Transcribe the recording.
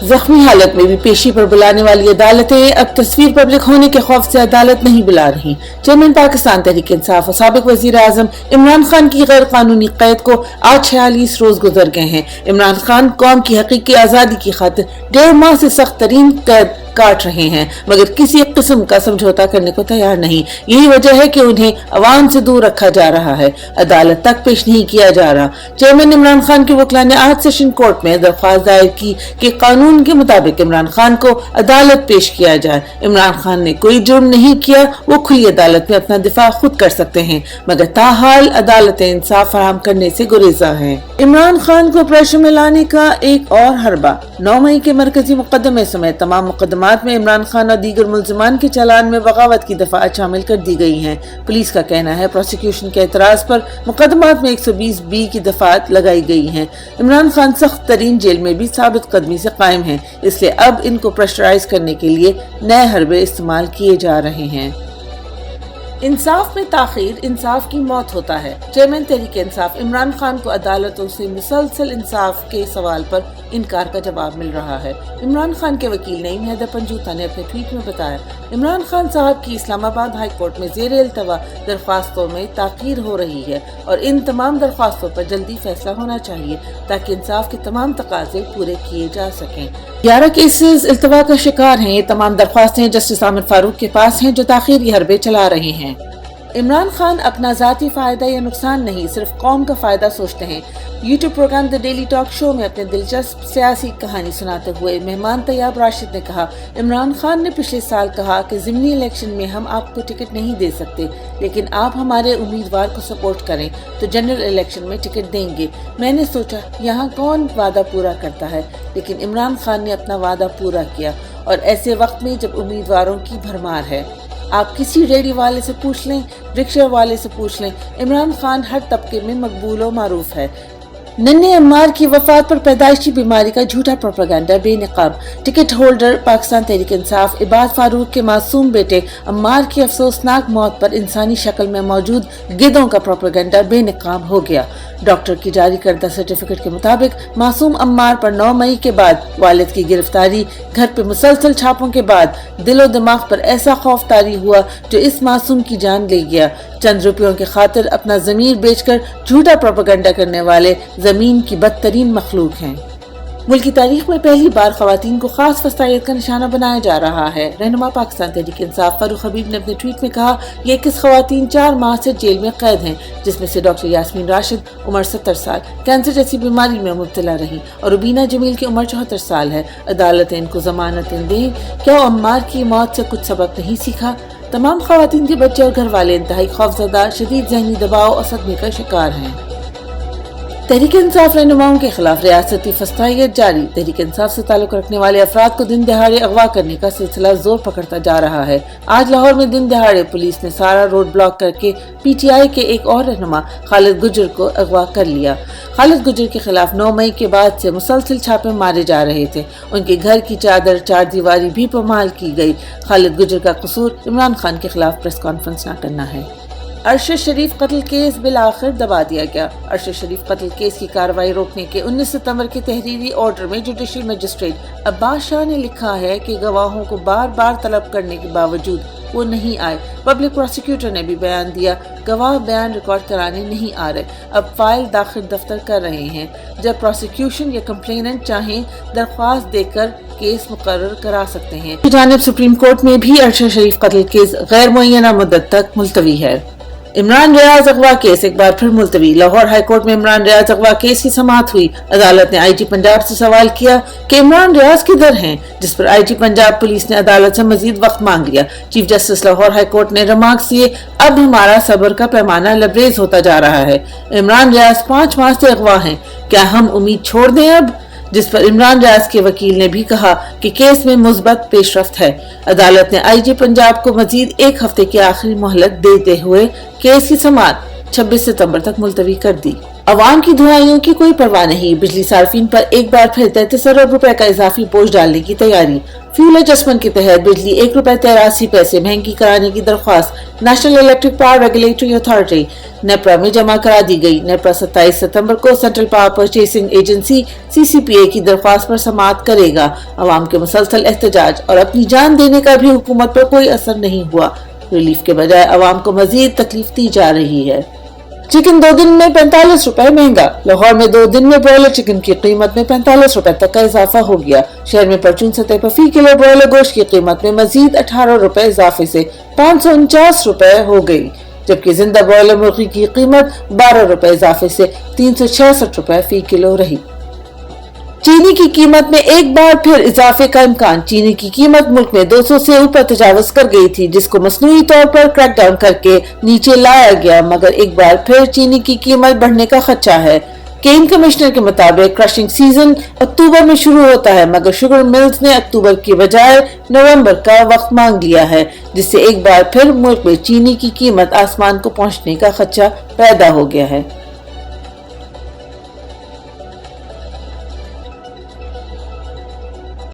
जख्मी हालत में भी पेशी पर बुलाने वाली अदालतें अब तस्वीर पब्लिक होने के खौफ से अदालत नहीं बुला रही। चेयरमैन पाकिस्तान तहरीक इंसाफ और साबिक वजीर आजम इमरान खान की गैर कानूनी कैद को आज 46 रोज गुजर गए हैं। इमरान खान कौम की हकीकी आजादी की खातिर 1.5 माह से सख्त तरीन कैद काट रहे हैं, मगर किसी किस्म का समझौता करने को तैयार नहीं। यही वजह है कि उन्हें अवाम से दूर रखा जा रहा है, अदालत तक पेश नहीं किया जा रहा। चेयरमैन इमरान खान के वकील ने आज सेशन कोर्ट में दरख्वास्त दायर की कि कानून के मुताबिक इमरान खान को अदालत पेश किया जाए। इमरान खान ने कोई जुर्म नहीं किया, वो खुली अदालत में अपना दिफा खुद कर सकते हैं, मगर ताहाल अदालतें इंसाफ फराहम करने से गुरेजा हैं। इमरान खान को प्रेशर में लाने का एक और हरबा। 9 मई के मरकजी मुकदमे समेत तमाम मुकदमात में इमरान खान और दीगर मुल्जिमान के चालान में बगावत की दफात शामिल कर दी गई हैं। पुलिस का कहना है प्रोसिक्यूशन के एतराज पर मुकदमात में 120B की दफात लगाई गई हैं। इमरान खान सख्त तरीन जेल में भी साबित कदमी से कायम हैं, इसलिए अब इनको प्रेशराइज करने के लिए नए हरबे इस्तेमाल किए जा रहे हैं। इंसाफ में ताखीर इंसाफ की मौत होता है। चेयरमैन तहरीक इंसाफ इमरान खान को अदालतों से मुसलसल इंसाफ के सवाल पर इनकार का जवाब मिल रहा है। इमरान खान के वकील नईम हैदर पंजूता ने अपने ट्वीट में बताया, इमरान खान साहब की इस्लामाबाद हाई कोर्ट में ज़ेर इल्तवा दरख्वास्तों में ताखीर हो रही है और इन तमाम दरख्वास्तों पर जल्दी फैसला होना चाहिए ताकि इंसाफ के तमाम तकाजे पूरे किए जा सकें। 11 केसेस इल्तवा का शिकार हैं। ये तमाम दरख्वास्तें जस्टिस आमिर फारूक के पास हैं जो ताखीरी हरबे चला रहे हैं। इमरान खान अपना जाती फायदा या नुकसान नहीं, सिर्फ कौम का फायदा सोचते हैं। YouTube programme the daily talk show में अपने दिलचस्प सियासी कहानी सुनाते हुए मेहमान तैयब राशिद ने कहा, इमरान खान ने पिछले साल कहा कि ज़िमनी इलेक्शन में हम आपको टिकट नहीं दे सकते, लेकिन आप हमारे उम्मीदवार को सपोर्ट करें तो जनरल इलेक्शन में टिकट देंगे। मैंने सोचा यहाँ कौन वादा पूरा करता है, लेकिन इमरान खान ने अपना वादा पूरा किया, और ऐसे वक्त में जब उम्मीदवारों की भरमार है। आप किसी रेडी वाले से पूछ लें, रिक्शा वाले से पूछ लें, इमरान खान हर तबके में मकबूल और मारूफ है। नन्हे अम्मार की वफात पर पैदाइशी बीमारी का झूठा प्रोपेगेंडा बेनकाब। टिकट होल्डर पाकिस्तान तहरीक इंसाफ इबाद फारूक के मासूम बेटे अम्मार की अफसोसनाक मौत पर इंसानी शक्ल में मौजूद गिद्धों का प्रोपेगेंडा बेनकाब हो गया। डॉक्टर की जारी करदा सर्टिफिकेट के मुताबिक मासूम अम्मार पर 9 मई के बाद वालिद की गिरफ्तारी, घर पे मुसलसल छापों के बाद दिलो दिमाग पर ऐसा खौफ तारी हुआ जो इस मासूम की जान ले गया। चंद रुपयों की खातिर अपना ज़मीर बेचकर झूठा प्रोपेगेंडा करने वाले ज़मीन की बदतरीन मखलूक हैं। मुल्क की तारीख में पहली बार खवातीन को खास वसायत का निशाना बनाया जा रहा है। रहनुमा पाकिस्तान तहरीक इंसाफ फारूक हबीब ने अपने ट्वीट में कहा, ये 21 खवातीन 4 माह से जेल में कैद हैं, जिसमें से डॉक्टर यास्मीन राशिद उम्र 70 साल कैंसर जैसी बीमारी में मुब्तला रही और रुबीना जमील की उम्र 74 साल है। अदालतें इनको जमानतें दें। क्या अम्मार की मौत से कुछ सबक नहीं सीखा? तमाम खवातीन के बच्चे और घर वाले इंतहाई खौफजदा, शदीद ज़हनी दबाव और सदमे का शिकार हैं। तहरीक इंसाफ रहनुमाओं के खिलाफ रियासती फस्तायत जारी। तहरीक इंसाफ से ताल्लुक रखने वाले अफराद को दिन दहाड़े अगवा करने का सिलसिला जोर पकड़ता जा रहा है। आज लाहौर में दिन दहाड़े पुलिस ने सारा रोड ब्लॉक करके PTI के एक और रहनुमा खालिद गुजर को अगवा कर लिया। खालिद गुजर के खिलाफ 9 मई के बाद से मुसलसल छापे मारे जा रहे थे। उनके घर की चादर चार दीवारी भी पामाल की गई। खालिद गुजर का कसूर इमरान खान के खिलाफ प्रेस कॉन्फ्रेंस न करना है। अरशद शरीफ कत्ल केस बिल आखिर दबा दिया गया। अरशद शरीफ कत्ल केस की कार्रवाई रोकने के 19 सितंबर के तहरीरी ऑर्डर में जुडिशल मजिस्ट्रेट अब्बास शाह ने लिखा है कि गवाहों को बार बार तलब करने के बावजूद वो नहीं आए। पब्लिक प्रोसिक्यूटर ने भी बयान दिया, गवाह बयान रिकॉर्ड कराने नहीं आ रहे, अब फाइल दाखिल दफ्तर कर रहे हैं। जब प्रोसिक्यूशन या कंप्लेनेंट चाहें दरख्वास्त देकर केस मुकर्रर करा सकते हैं। जानिब सुप्रीम कोर्ट में भी अरशद शरीफ कत्ल केस गैर मुअय्यना मुद्दत तक मुलतवी है। इमरान रियाज अगवा केस एक बार फिर मुलतवी। लाहौर हाई कोर्ट में इमरान रियाज अगवा केस की समाअत हुई। अदालत ने IG पंजाब से सवाल किया कि इमरान रियाज किधर हैं, जिस पर IG पंजाब पुलिस ने अदालत से मजीद वक्त मांग लिया। Chief justice Lahore high court ने रिमार्क्स दिए, अब हमारा सब्र का पैमाना लबरेज होता जा रहा है। इमरान रियाज 5 माह से अगवा हैं, क्या हम उम्मीद छोड़ दें अब? जिस पर इमरान रियाज के वकील ने भी कहा कि केस में मुस्बत पेशरफ्त है। अदालत ने IG पंजाब को मजीद 1 हफ्ते की आखिरी मोहलत देते हुए केस की समाअत 26 सितंबर तक मुलतवी कर दी। अवाम की दुआओं की कोई परवाह नहीं, बिजली सार्फिन पर एक बार फिर 33 अरब रुपए का इजाफी बोझ डालने की तैयारी। फ्यूल एडजस्टमेंट के तहत बिजली 1 रुपए 83 पैसे महंगी कराने की दरख्वास्त national electric power regulatory authority NEPRA में जमा करा दी गई। नेपरा 27 सितंबर को central power purchasing agency CCPA की दरख्वास्त पर समाअत करेगा। अवाम के मुसलसल एहतजाज और अपनी जान देने का भी हुकूमत पर कोई असर नहीं हुआ। रिलीफ के बजाय अवाम को मजीद तकलीफ दी जा रही है। चिकन 2 दिन में 45 रुपए महंगा। लाहौर में 2 दिन में ब्रॉयलर चिकन की कीमत में 45 रुपए तक का इजाफा हो गया। शहर में परचून सतह पर फी किलो ब्रॉयलर गोश्त की कीमत में मजीद 18 रुपए इजाफे से 549 रुपए हो गई, जबकि जिंदा ब्रॉयलर मुर्गी की कीमत 12 रुपए इजाफे से 366 रुपए फी किलो रही। चीनी की कीमत में एक बार फिर इजाफे का इम्कान। चीनी की कीमत मुल्क में 200 से ऊपर तजावुज कर गई थी, जिसको मसनूई तौर पर क्रैकडाउन करके नीचे लाया गया, मगर एक बार फिर चीनी की कीमत बढ़ने का खदशा है। केन कमिश्नर के मुताबिक क्रशिंग सीजन अक्टूबर में शुरू होता है, मगर शुगर मिल्स ने अक्टूबर की बजाय नवंबर का वक्त मांग लिया है, जिससे एक बार फिर मुल्क में चीनी की कीमत आसमान को पहुंचने का खदशा पैदा हो गया है।